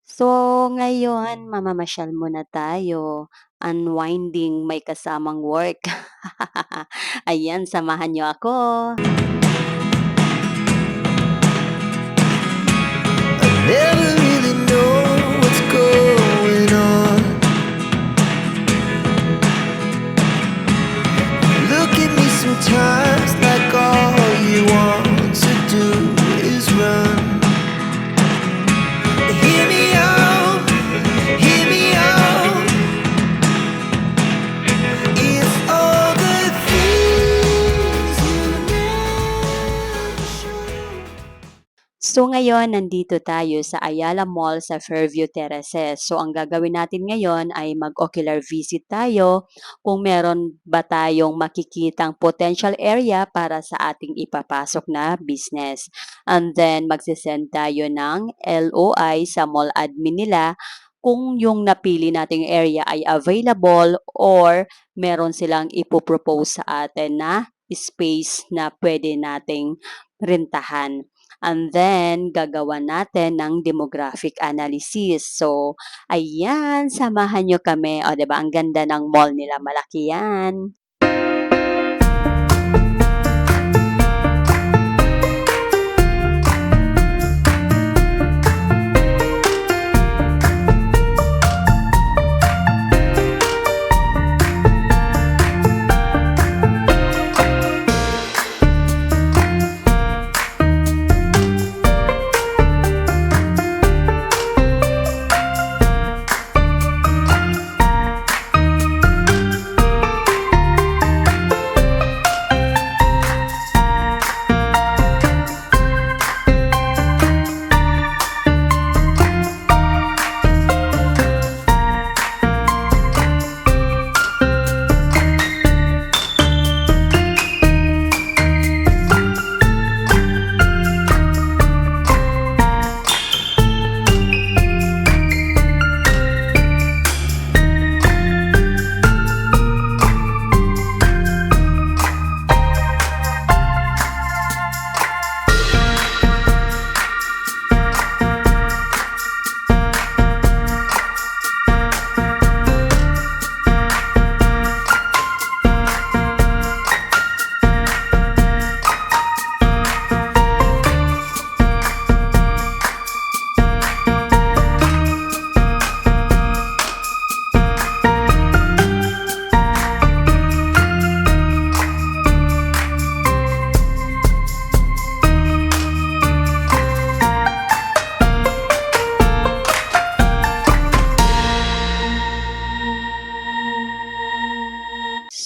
So, ngayon mamamasyal muna tayo. Unwinding may kasamang work. Ayan, samahan niyo ako. Never really know what's going on. Look at me sometimes like all you want to do is run. Hear me out, hear me out. It's all the things you never show. So ngayon, nandito tayo sa Ayala Mall sa Fairview Terraces. So ang gagawin natin ngayon ay mag-ocular visit tayo kung meron ba tayong makikitang potential area para sa ating ipapasok na business. And then magsisend tayo ng LOI sa mall admin nila kung yung napili nating area ay available or meron silang ipopropose sa atin na space na pwede nating rentahan. And then, gagawa natin ng demographic analysis. So, ayan, samahan nyo kami. O, 'di ba ang ganda ng mall nila, malaki yan.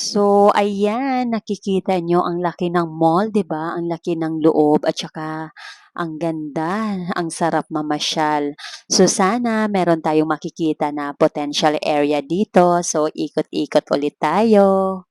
So, ayan, nakikita nyo ang laki ng mall, 'di ba? Ang laki ng loob at saka ang ganda, ang sarap mamasyal. So, sana meron tayong makikita na potential area dito. So, ikot-ikot ulit tayo.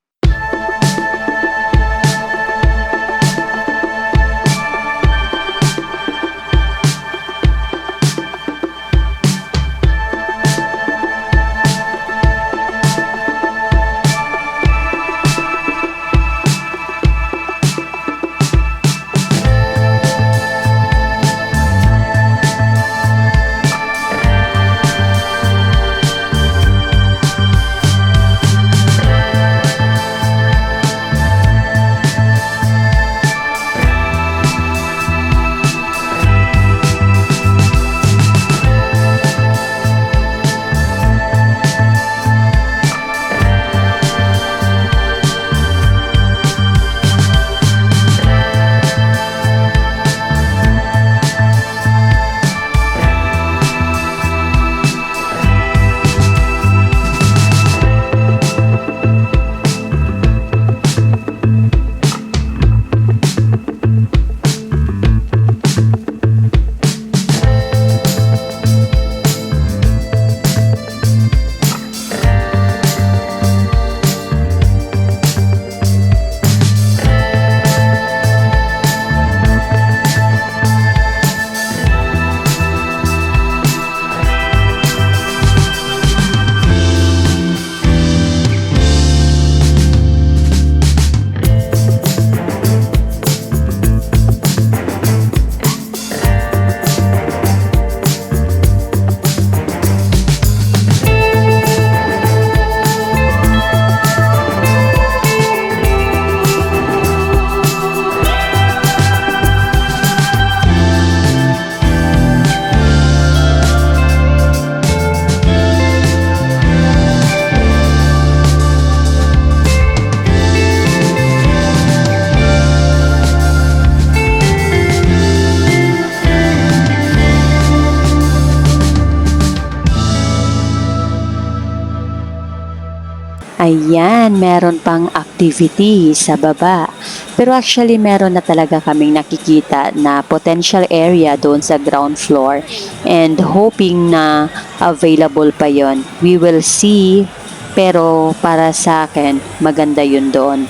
Ayan, meron pang activity sa baba. Pero actually, meron na talaga kaming nakikita na potential area doon sa ground floor. And hoping na available pa yon. We will see. Pero para sa akin, maganda yun doon.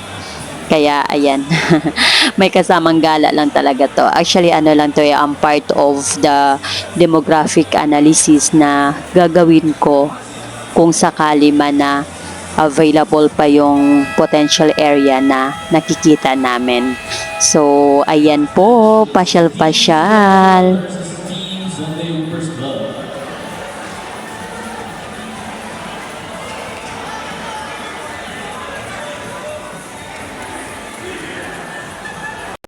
Kaya ayan, may kasamang gala lang talaga to. Actually, ano lang to, ang part of the demographic analysis na gagawin ko kung sakali man na available pa yung potential area na nakikita namin. So, ayan po, pasyal-pasyal.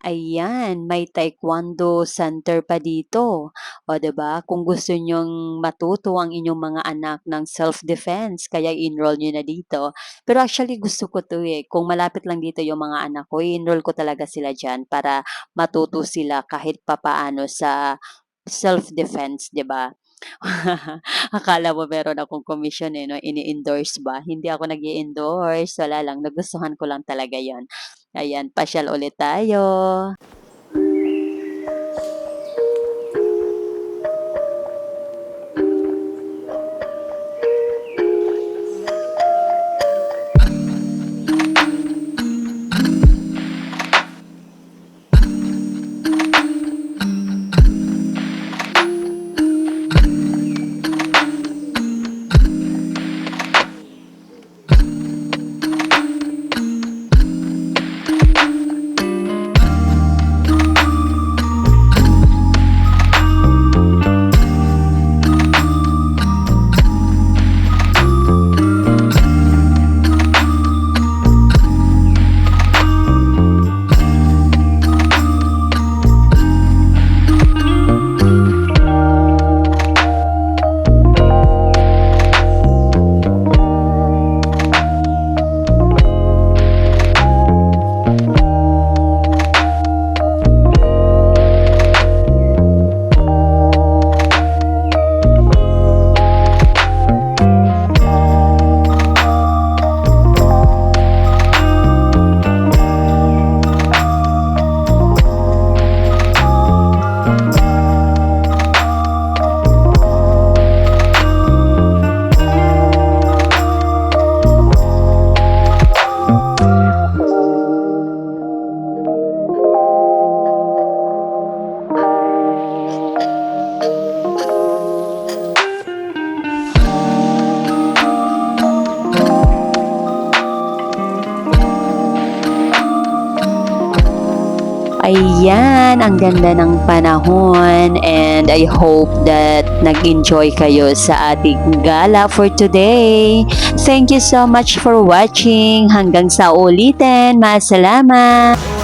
Ayan, may taekwondo center pa dito. O 'di ba? Kung gusto niyong matuto ang inyong mga anak ng self-defense, kaya enroll niyo na dito. Pero actually gusto ko 'to eh. Kung malapit lang dito yung mga anak ko, i-enroll ko talaga sila diyan para matuto sila kahit papaano sa self-defense, 'di ba? Akala mo meron akong commission eh, no? Ini-endorse ba? Hindi ako nag-i-endorse. Wala lang. Nagustuhan ko lang talaga yon. Ayan, pasyal ulit tayo. Ayan, ang ganda ng panahon and I hope that nag-enjoy kayo sa ating gala for today. Thank you so much for watching. Hanggang sa ulitin. Masalamat!